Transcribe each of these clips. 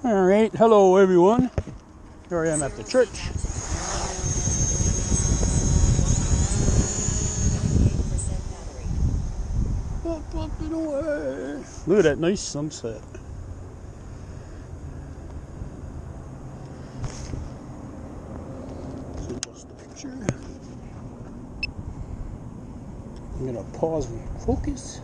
All right, hello everyone. Here I am at the church. Up and away. Look at that nice sunset. So just the picture. I'm gonna pause and focus.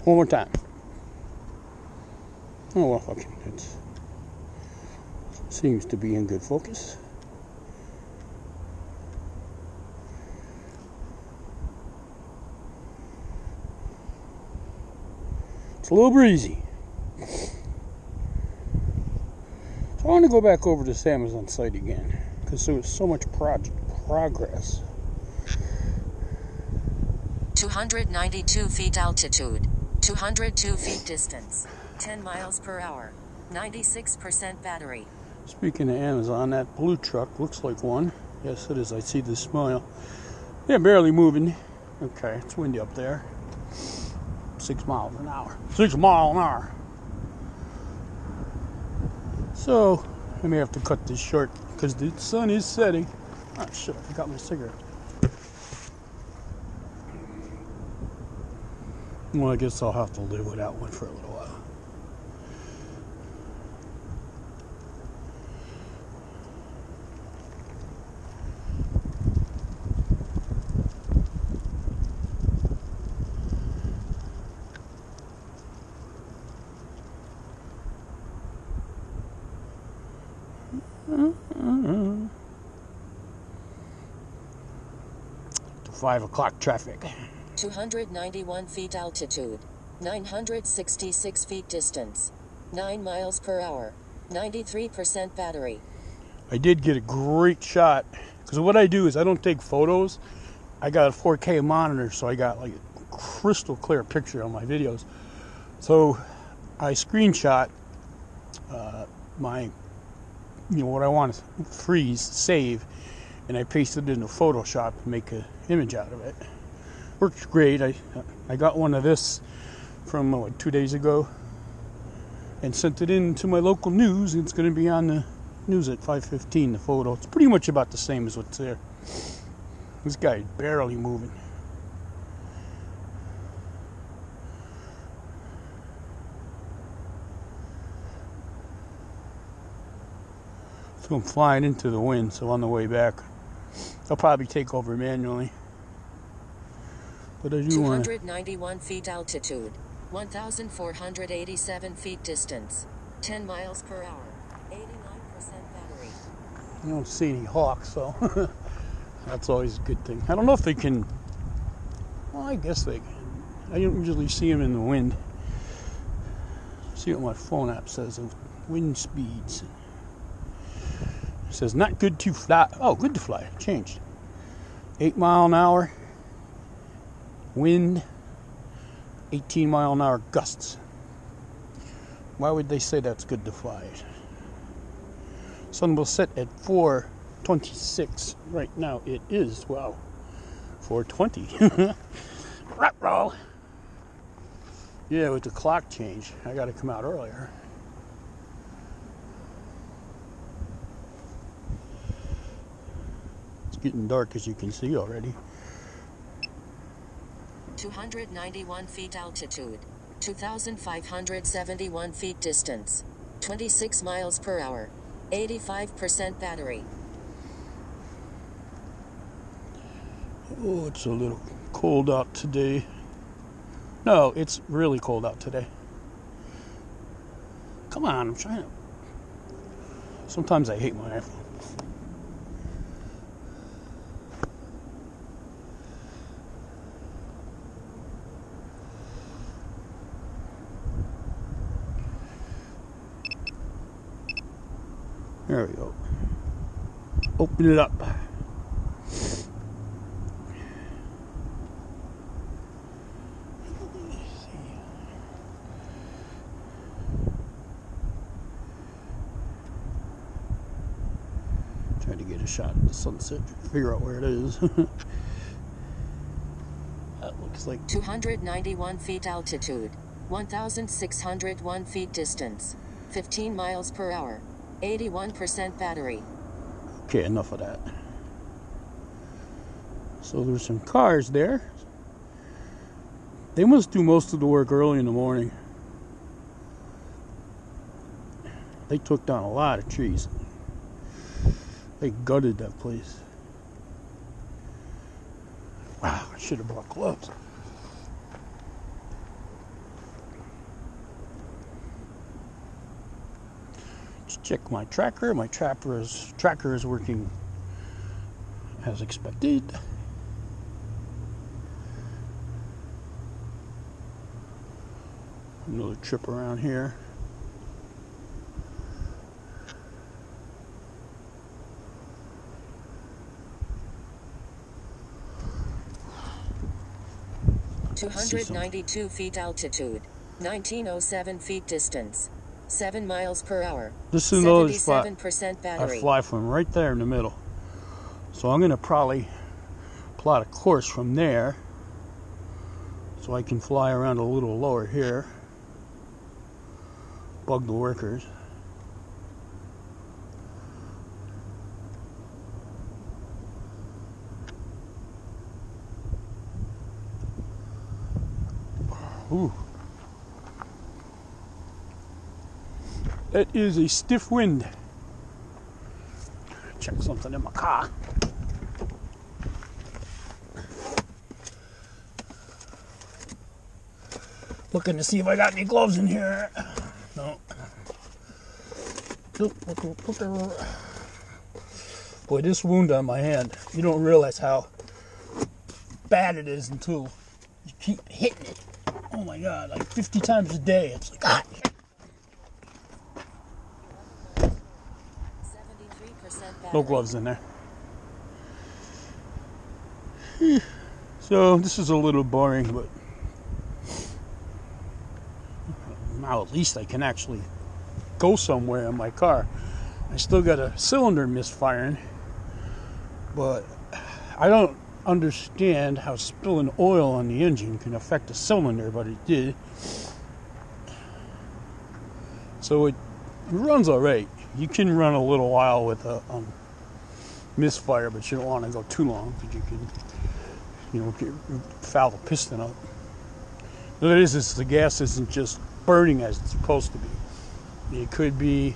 One more time. Oh well, fuck it. Seems to be in good focus. It's a little breezy. So I want to go back over to this Amazon site again because there was so much progress. 292 feet altitude, 202 feet distance, 10 miles per hour, 96% battery. Speaking of Amazon, that blue truck looks like one. Yes, it is. I see the smile. Yeah, barely moving. Okay, it's windy up there. 6 miles an hour. 6 miles an hour. So, I may have to cut this short because the sun is setting. Oh, shit, I forgot my cigarette. Well, I guess I'll have to live without one for a little while. To 5 o'clock traffic. 291 feet altitude, 966 feet distance, 9 miles per hour, 93% battery. I did get a great shot because what I do is I don't take photos. I got a 4K monitor, so I got like a crystal clear picture on my videos. So I screenshot my, what I want to freeze, save, and I pasted it into Photoshop to make an image out of it. Works great. I got one of this from 2 days ago and sent it in to my local news. It's going to be on the news at 5:15. The photo. It's pretty much about the same as what's there. This guy is barely moving. So I'm flying into the wind, so on the way back, I'll probably take over manually. But I do want 291 feet altitude, 1,487 feet distance, 10 miles per hour, 89% battery. I don't see any hawks, so that's always a good thing. I don't know if they can. Well, I guess they can. I don't usually see them in the wind. See what my phone app says of wind speeds. It says not good to fly. Oh, good to fly. Changed. 8 mile an hour. Wind. 18 mile an hour gusts. Why would they say that's good to fly? Sun will set at 4:26. Right now it is, wow, 4:20. Roll. Yeah, with the clock change, I got to come out earlier. It's getting dark, as you can see already. 291 feet altitude, 2,571 feet distance, 26 miles per hour, 85% battery. Oh, it's a little cold out today. No, it's really cold out today. Come on, I'm trying to. Sometimes I hate my iPhone. There we go. Open it up. Try to get a shot at the sunset, figure out where it is. That looks like 291 feet altitude, 1,601 feet distance, 15 miles per hour, 81% battery. okay, enough of that. So there's some cars there. They must do most of the work early in the morning. They took down a lot of trees. They gutted that place. Wow, I should have brought gloves. Just check my tracker. My tracker is working as expected. Another trip around here. Two 292 feet altitude, 1907 feet distance, 7 miles per hour. This is another spot. 77% battery. I fly from right there in the middle. So I'm going to probably plot a course from there so I can fly around a little lower here. Bug the workers. Ooh. It is a stiff wind. Check something in my car. Looking to see if I got any gloves in here. No. Boy, this wound on my hand, you don't realize how bad it is until you keep hitting it. Oh my God, like 50 times a day. It's like, ah. 73% battery. No gloves in there. So this is a little boring, but now at least I can actually go somewhere in my car. I still got a cylinder misfiring, but I don't understand how spilling oil on the engine can affect the cylinder, but it did. So it runs all right. You can run a little while with a misfire, but you don't want to go too long because you can, foul the piston up. What it is the gas isn't just burning as it's supposed to be. It could be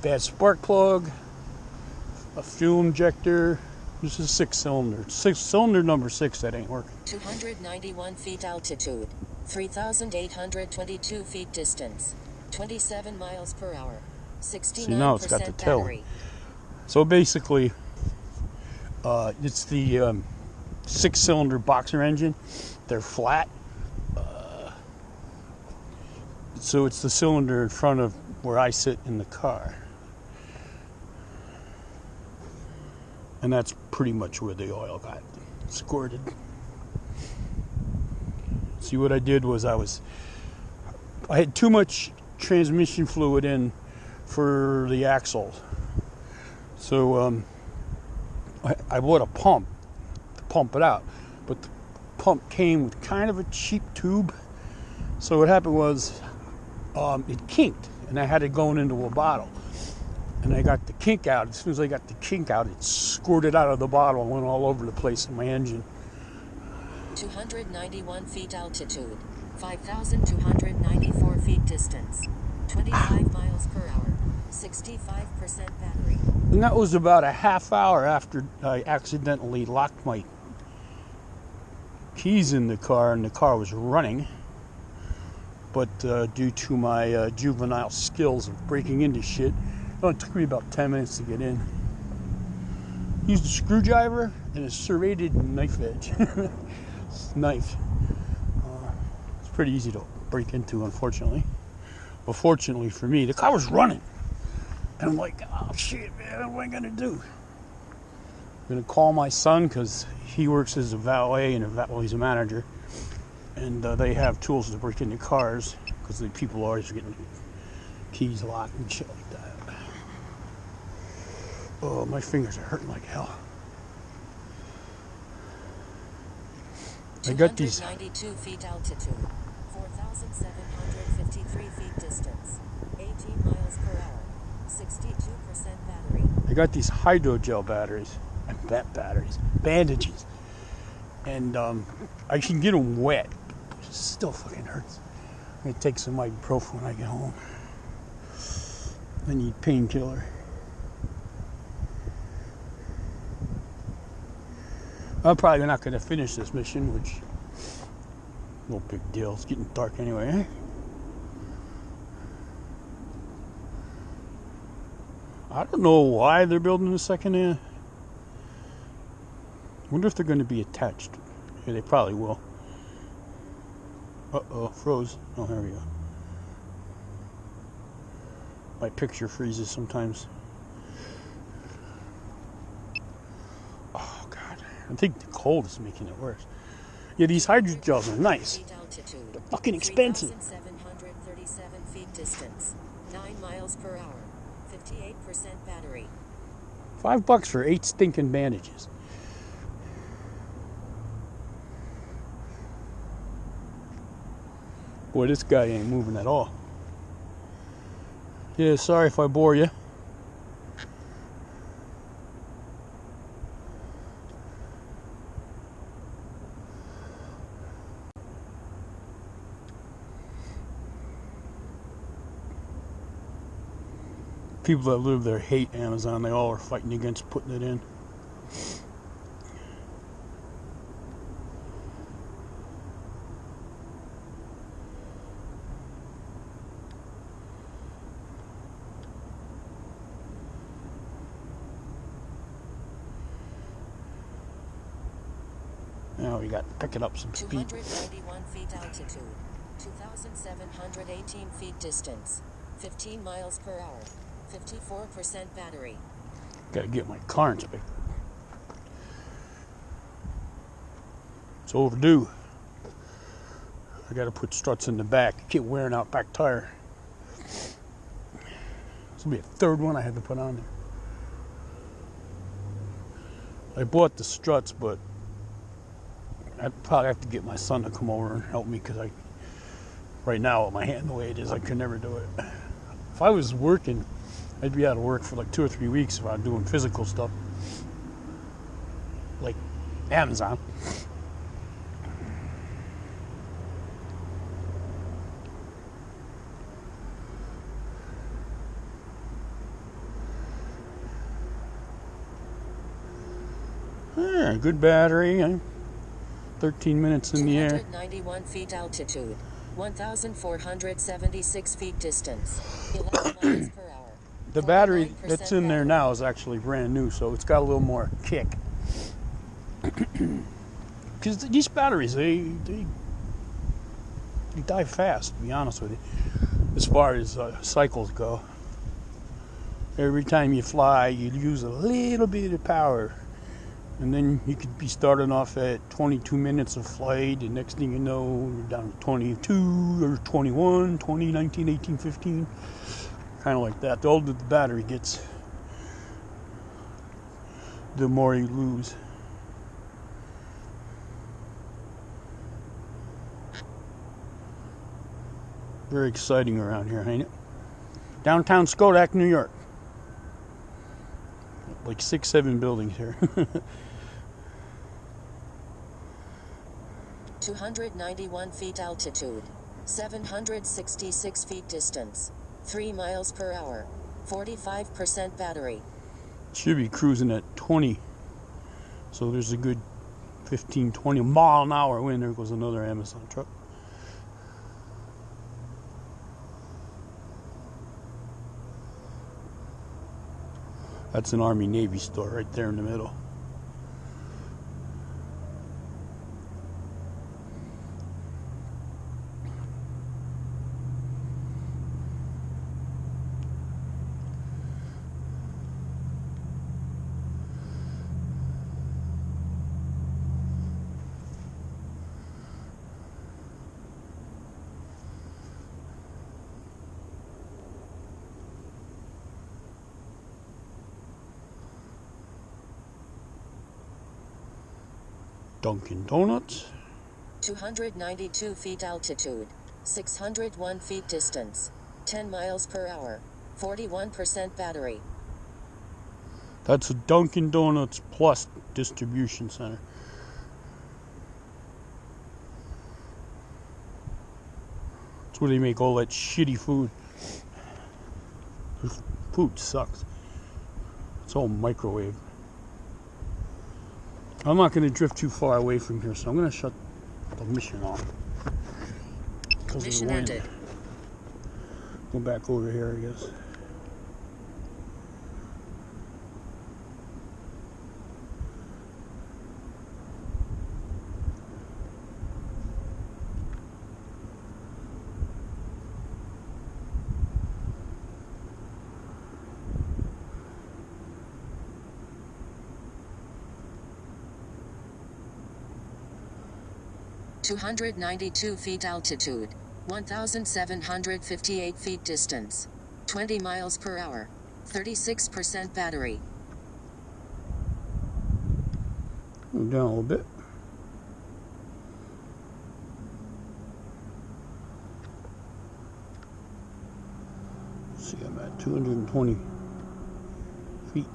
bad spark plug, a fuel injector. This is cylinder number 6 that ain't working. 291 feet altitude, 3,822 feet distance, 27 miles per hour, 69% See, now it's got the tail. battery. So basically, it's the 6-cylinder boxer engine. They're flat. So it's the cylinder in front of where I sit in the car. And that's pretty much where the oil got squirted. See, what I did was I had too much transmission fluid in for the axle. So I bought a pump to pump it out. But the pump came with kind of a cheap tube. So what happened was it kinked, and I had it going into a bottle. And I got the kink out. As soon as I got the kink out, it squirted out of the bottle and went all over the place in my engine. 291 feet altitude, 5,294 feet distance, 25 miles per hour, 65% battery. And that was about a half hour after I accidentally locked my keys in the car, and the car was running. But due to my juvenile skills of breaking into shit, it took me about 10 minutes to get in. Used a screwdriver and a serrated knife edge. Knife. It's pretty easy to break into, unfortunately. But fortunately for me, the car was running. And I'm like, oh shit, man, what am I going to do? I'm going to call my son because he works as a valet and he's a manager. And they have tools to break into cars because the people are always getting keys locked and shit like that. Oh, my fingers are hurting like hell. I got these 292 feet altitude, 4,753 feet distance, 18 miles per hour, 62% battery. I got these hydrogel batteries, bandages, and I can get them wet. It still fucking hurts. I'm gonna take some ibuprofen when I get home. I need painkiller. I'm probably not gonna finish this mission, which no big deal. It's getting dark anyway. Eh? I don't know why they're building a second. Wonder if they're going to be attached. Yeah, they probably will. Uh-oh, froze. Oh, there we go. My picture freezes sometimes. Oh, God. I think the cold is making it worse. Yeah, these hydrogels are nice. They're fucking expensive. 3,737 feet distance, 9 miles per hour, 58% battery. $5 for 8 stinking bandages. Boy, this guy ain't moving at all. Yeah, sorry if I bore you. People that live there hate Amazon. They all are fighting against putting it in. Now we got picking up some speed. 291 feet altitude, 2,718 feet distance, 15 miles per hour, 54% battery. Gotta get my clearance back. It's overdue. I gotta put struts in the back. Keep wearing out back tire. This will be a third one I had to put on there. I bought the struts, but I'd probably have to get my son to come over and help me because right now with my hand the way it is, I could never do it. If I was working, I'd be out of work for like 2 or 3 weeks if I was doing physical stuff, like Amazon. Yeah, good battery. 13 minutes in the air. 291 feet altitude, 1,476 feet distance, 11 miles per hour. The battery 49% that's in there now is actually brand new, so it's got a little more kick. Because these batteries, they die fast, to be honest with you, as far as cycles go. Every time you fly, you use a little bit of power. And then you could be starting off at 22 minutes of flight, and next thing you know, you're down to 22 or 21, 20, 19, 18, 15. Kind of like that. The older the battery gets, the more you lose. Very exciting around here, ain't it? Downtown Skodak, New York. Like 6, 7 buildings here. 291 feet altitude, 766 feet distance, 3 miles per hour, 45% battery. Should be cruising at 20. So there's a good 15, 20 mile an hour wind. There goes another Amazon truck. That's an Army-Navy store right there in the middle. Dunkin' Donuts. 292 feet altitude. 601 feet distance. 10 miles per hour. 41% battery. That's a Dunkin' Donuts Plus distribution center. That's where they make all that shitty food. This food sucks. It's all microwave. I'm not going to drift too far away from here, so I'm going to shut the mission off. Mission ended. Go back over here, I guess. $292 feet altitude. 1,758 feet distance. 20 miles per hour. 36% battery. Go down a little bit. Let's see, I'm at 220 feet.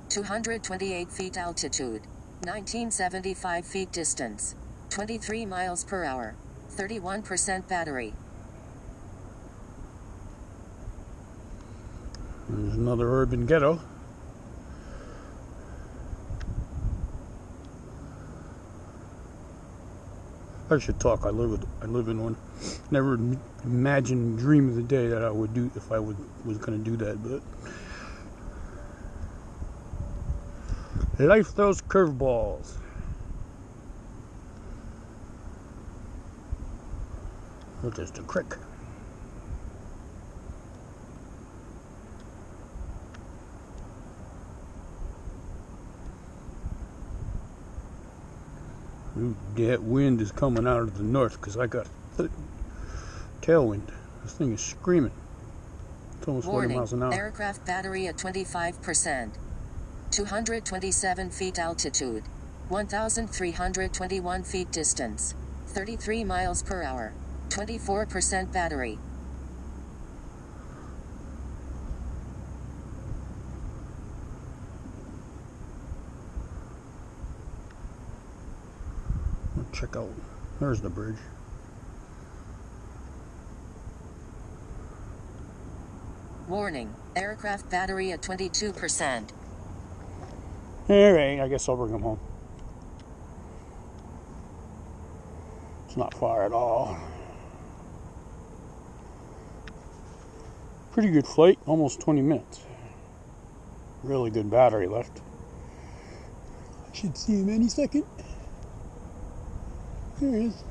$228 feet altitude. 1975 feet distance. 23 miles per hour. 31% battery. There's another urban ghetto. I should talk. I live in one. Never imagined, dream of the day that I would do if I was going to do that, but life throws curveballs. Look, there's the creek. Ooh, that wind is coming out of the north because I got tailwind. This thing is screaming. It's almost 40 miles an hour. Aircraft battery at 25%. 227 feet altitude. 1,321 feet distance. 33 miles per hour. 24% battery. Check out. There's the bridge. Warning. Aircraft battery at 22%. Alright, I guess I'll bring them home. It's not far at all. Pretty good flight, almost 20 minutes. Really good battery left. I should see him any second. There he is.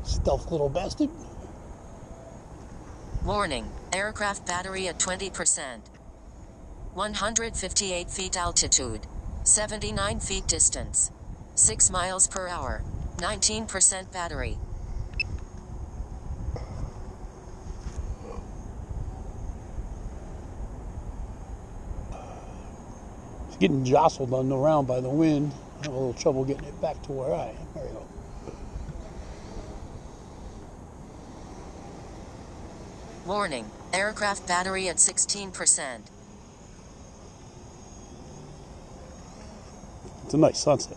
Stealth little bastard. Warning. Aircraft battery at 20%. 158 feet altitude. 79 feet distance. 6 miles per hour. 19% battery. It's getting jostled on the round by the wind. I have a little trouble getting it back to where I am. There we go. Warning. Aircraft battery at 16%. It's a nice sunset.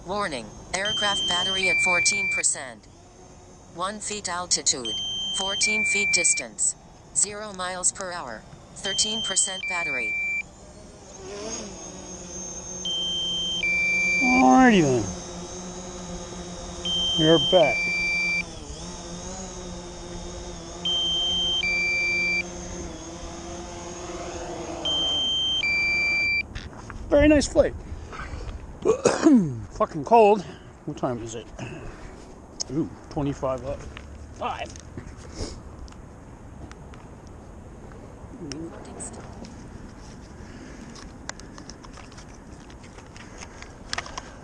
Warning, aircraft battery at 14%. 1 feet altitude. 14 feet distance. 0 miles per hour. 13% battery. Alrighty then. We're back. Very nice flight. Fucking cold. What time is it? Ooh, 25 up. 5.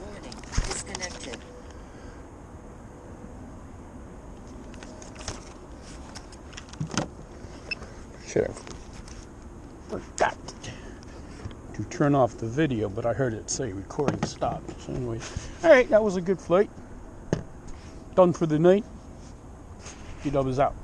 Warning, disconnected. Should have forgot to turn off the video, but I heard it say recording stopped. So anyway, alright, that was a good flight. Done for the night. G-Dub is out.